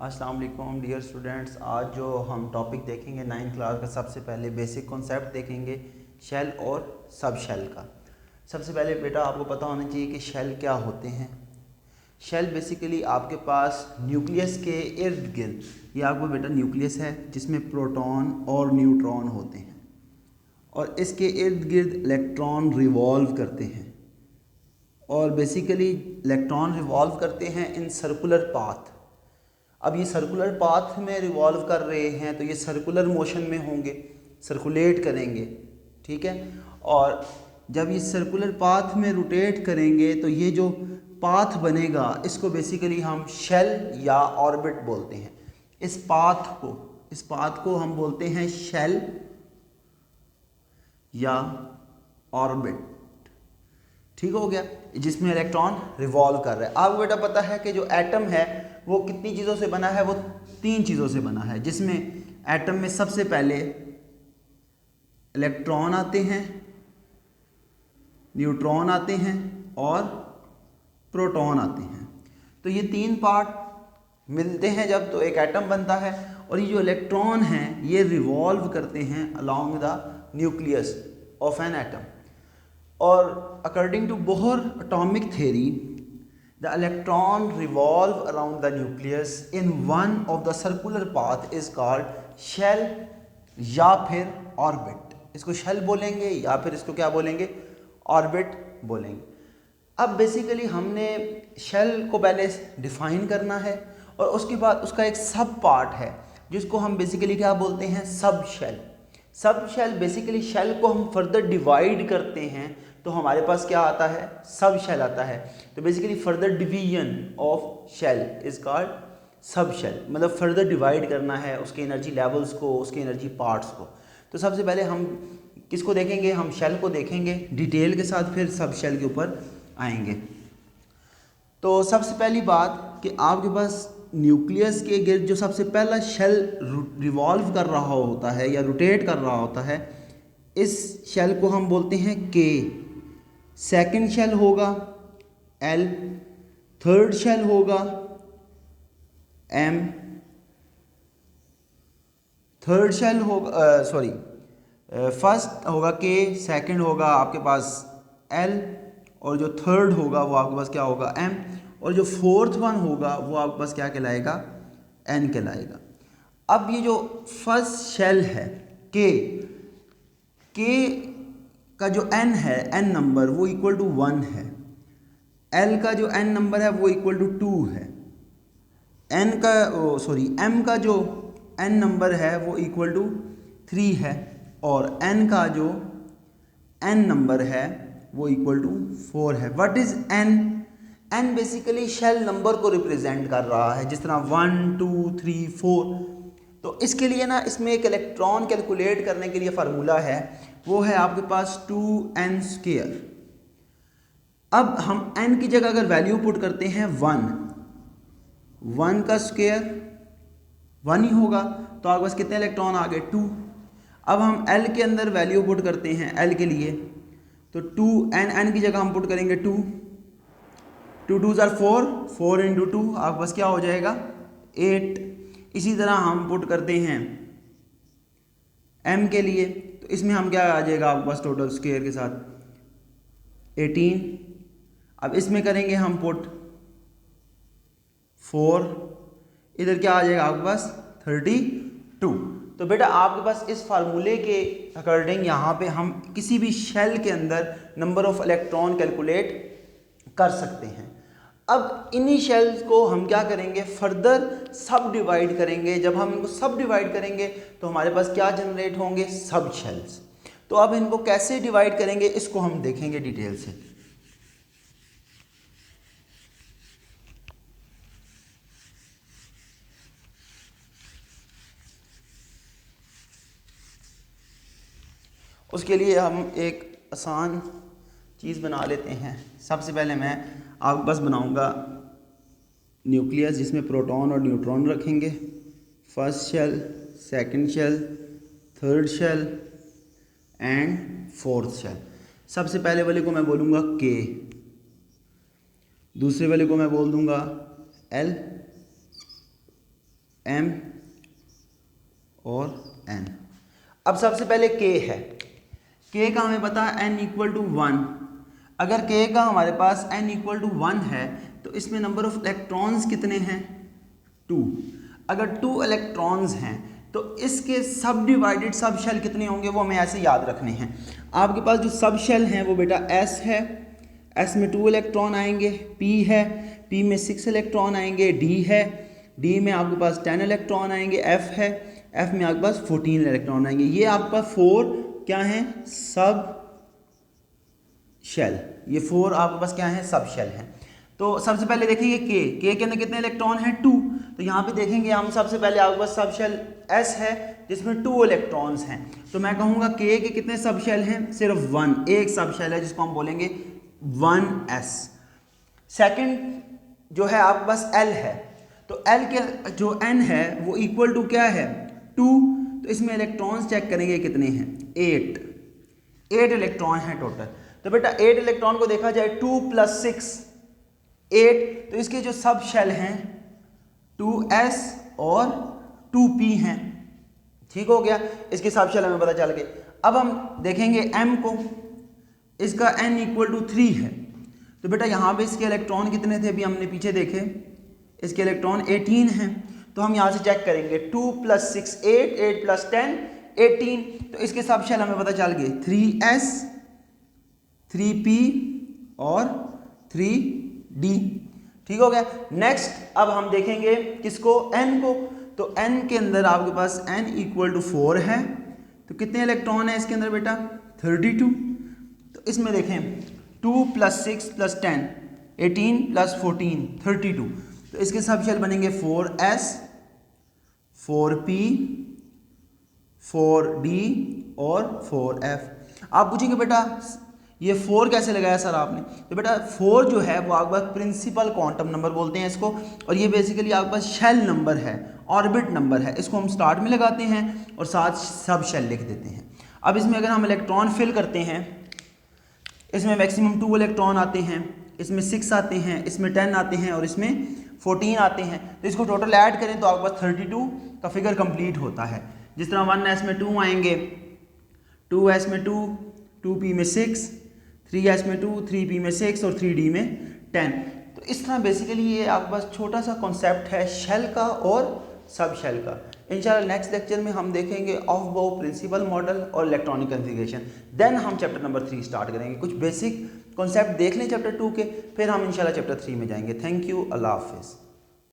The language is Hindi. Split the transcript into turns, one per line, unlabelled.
अस्सलाम वालेकुम डियर स्टूडेंट्स। आज जो हम टॉपिक देखेंगे 9th क्लास का, सबसे पहले बेसिक कॉन्सेप्ट देखेंगे शेल और सब शेल का। सबसे पहले बेटा आपको पता होना चाहिए कि शेल क्या होते हैं। शेल बेसिकली आपके पास न्यूक्लियस के इर्द गिर्द, ये आपको बेटा न्यूक्लियस है जिसमें प्रोटॉन और न्यूट्रॉन होते हैं और इसके इर्द गिर्द इलेक्ट्रॉन रिवॉल्व करते हैं और बेसिकली इलेक्ट्रॉन रिवॉल्व करते हैं इन सर्कुलर पाथ। अब ये सर्कुलर पाथ में रिवॉल्व कर रहे हैं तो ये सर्कुलर मोशन में होंगे, सर्कुलेट करेंगे, ठीक है। और जब ये सर्कुलर पाथ में रोटेट करेंगे तो ये जो पाथ बनेगा इसको बेसिकली हम शेल या ऑर्बिट बोलते हैं। इस पाथ को हम बोलते हैं शेल या ऑर्बिट, ठीक हो गया, जिसमें इलेक्ट्रॉन रिवॉल्व कर रहा है। आपको बेटा पता है कि जो एटम है वो कितनी चीज़ों से बना है, वो 3 चीज़ों से बना है, जिसमें एटम में सबसे पहले इलेक्ट्रॉन आते हैं, न्यूट्रॉन आते हैं और प्रोटॉन आते हैं। तो ये 3 पार्ट मिलते हैं जब तो एक एटम बनता है। और ये जो इलेक्ट्रॉन हैं ये रिवॉल्व करते हैं along the nucleus of an atom. और according to Bohr atomic theory the electron revolve around the nucleus in one of the circular path is called shell या फिर orbit। इसको shell बोलेंगे या फिर इसको क्या बोलेंगे, orbit बोलेंगे। अब बेसिकली हमने shell को पहले डिफाइन करना है और उसके बाद उसका एक सब पार्ट है जिसको हम बेसिकली क्या बोलते हैं, सब शेल। सब शेल बेसिकली शेल को हम फर्दर डिवाइड करते हैं तो हमारे पास क्या आता है, सब शेल आता है। तो basically further division of shell is called sub shell, मतलब फर्दर डिवाइड करना है उसके एनर्जी लेवल्स को, उसके एनर्जी पार्ट्स को। तो सबसे पहले हम किसको देखेंगे, हम शेल को देखेंगे डिटेल के साथ, फिर सब शेल के ऊपर आएंगे। तो सबसे पहली बात कि आपके पास न्यूक्लियस के गिर्द जो सबसे पहला शेल रिवॉल्व कर रहा होता है या रोटेट कर रहा होता है, इस शेल को हम बोलते हैं के। सेकंड शेल होगा एल, थर्ड शेल होगा एम, थर्ड शेल होगा फर्स्ट होगा के, सेकंड होगा आपके पास एल और जो थर्ड होगा वो आपके पास क्या होगा, एम, और जो फोर्थ वन होगा वो आपके पास क्या कहलाएगा, एन कहलाएगा। अब ये जो फर्स्ट शेल है के का जो एन है, एन नंबर, वो इक्वल टू 1 है। एल का जो एन नंबर है वो इक्वल टू 2 है। एम का जो एन नंबर है वो इक्वल टू 3 है और एन का जो एन नंबर है वो इक्वल टू 4 है। What is N? N basically shell number को रिप्रेजेंट कर रहा है, जिस तरह 1 2 3 4। तो इसके लिए ना, इसमें एक इलेक्ट्रॉन कैलकुलेट करने के लिए फार्मूला है, वो है आपके पास 2n²। अब हम n की जगह अगर वैल्यू पुट करते हैं 1 का स्क्वायर 1 ही होगा, तो आपके पास कितने इलेक्ट्रॉन आ गए, 2। अब हम l के अंदर वैल्यू पुट करते हैं l के लिए, तो 2n की जगह हम पुट करेंगे 2 2 are 4, 4 × 2 आपके पास क्या हो जाएगा, 8। इसी तरह हम पुट करते हैं m के लिए, तो इसमें हम क्या आ जाएगा आपके पास टोटल स्क्वायर के साथ 18। अब इसमें करेंगे हम पुट 4, इधर क्या आ जाएगा आपके पास 32। तो बेटा आपके पास इस फार्मूले के अकॉर्डिंग यहाँ पे हम किसी भी शेल के अंदर नंबर ऑफ इलेक्ट्रॉन कैलकुलेट कर सकते हैं। अब इन्हीं शेल्स को हम क्या करेंगे, फर्दर सब डिवाइड करेंगे। जब हम इनको सब डिवाइड करेंगे तो हमारे पास क्या जनरेट होंगे, सब शेल्स। तो अब इनको कैसे डिवाइड करेंगे इसको हम देखेंगे डिटेल से। उसके लिए हम एक आसान चीज़ बना लेते हैं। सबसे पहले मैं आपके पास बनाऊंगा न्यूक्लियस जिसमें प्रोटॉन और न्यूट्रॉन रखेंगे। First shell, second shell, third shell and fourth shell. सबसे पहले वाले को मैं बोलूँगा के, दूसरे वाले को मैं बोल दूँगा एल m और n। अब सबसे पहले k है, k का हमें पता है n इक्वल टू 1। अगर k का हमारे पास n इक्वल टू 1 है तो इसमें नंबर ऑफ इलेक्ट्रॉन्स कितने हैं? 2। अगर 2 इलेक्ट्रॉन्स हैं तो इसके सब डिवाइडेड सब शेल कितने होंगे वो हमें ऐसे याद रखने हैं। आपके पास जो सब शेल हैं वो बेटा s है, s में 2 इलेक्ट्रॉन आएंगे, p है, p में 6 इलेक्ट्रॉन आएंगे, d है, d में आपके पास 10 इलेक्ट्रॉन आएंगे, f है, f में आपके पास 14 इलेक्ट्रॉन आएंगे। ये आपके पास 4 क्या हैं? सब शेल। ये 4 आपके पास क्या है? सब शेल हैं। तो सबसे पहले देखेंगे k के अंदर कितने इलेक्ट्रॉन हैं? 2। तो यहाँ पे देखेंगे हम सबसे पहले आपके पास सब शेल s है जिसमें 2 इलेक्ट्रॉन्स हैं। तो मैं कहूँगा k के कितने सब शेल हैं? सिर्फ 1, एक सब शेल है जिसको हम बोलेंगे 1s। सेकंड जो है आपके पास l है, तो l के जो n है वो इक्वल टू क्या है? 2। तो इसमें इलेक्ट्रॉन्स चेक करेंगे कितने हैं? 8 इलेक्ट्रॉन हैं टोटल। तो बेटा 8 इलेक्ट्रॉन को देखा जाए 2 + 6 8, तो इसके जो सब शेल हैं 2s और 2p हैं। ठीक हो गया, इसके सब शेल हमें पता चल गए। अब हम देखेंगे m को, इसका n इक्वल टू 3 है। तो बेटा यहाँ पे इसके इलेक्ट्रॉन कितने थे? अभी हमने पीछे देखे, इसके इलेक्ट्रॉन 18 हैं। तो हम यहाँ से चेक करेंगे 2 + 6 8, 8 + 10 18। तो इसके सब शेल हमें पता चल गए 3s, 3p और 3d। ठीक हो गया। नेक्स्ट अब हम देखेंगे किसको? n को। तो n के अंदर आपके पास n इक्वल टू 4 है। तो कितने इलेक्ट्रॉन है इसके अंदर बेटा? 32। तो इसमें देखें 2 + 6 + 10 18 + 14 32। तो इसके सब शेल बनेंगे 4s, 4p, 4d और 4f। आप पूछेंगे बेटा ये 4 कैसे लगाया सर आपने? तो बेटा 4 जो है वो आपके पास प्रिंसिपल क्वांटम नंबर बोलते हैं इसको, और ये बेसिकली आपके पास शेल नंबर है, ऑर्बिट नंबर है। इसको हम स्टार्ट में लगाते हैं और साथ सब शेल लिख देते हैं। अब इसमें अगर हम इलेक्ट्रॉन फिल करते हैं, इसमें मैक्सिमम 2 इलेक्ट्रॉन आते हैं, इसमें 6 आते हैं, इसमें 10 आते हैं और इसमें 14 आते हैं। तो इसको टोटल ऐड करें तो आपके पास 32 का फिगर कंप्लीट होता है। जिस तरह 1s में 2 आएंगे, 2s में 2, 2p में 6, 3s में 2, 3p में 6 और 3d में 10। तो इस तरह बेसिकली ये आपके पास छोटा सा कॉन्सेप्ट है शेल का और सब शेल का। इंशाल्लाह नेक्स्ट लेक्चर में हम देखेंगे ऑफ बाउ प्रिंसिपल मॉडल और इलेक्ट्रॉनिक कन्फिगरेशन। देन हम चैप्टर नंबर 3 स्टार्ट करेंगे। कुछ बेसिक कॉन्सेप्ट देख लें चैप्टर 2 के, फिर हम इंशाल्लाह चैप्टर 3 में जाएंगे। थैंक यू, अल्लाह हाफिज़।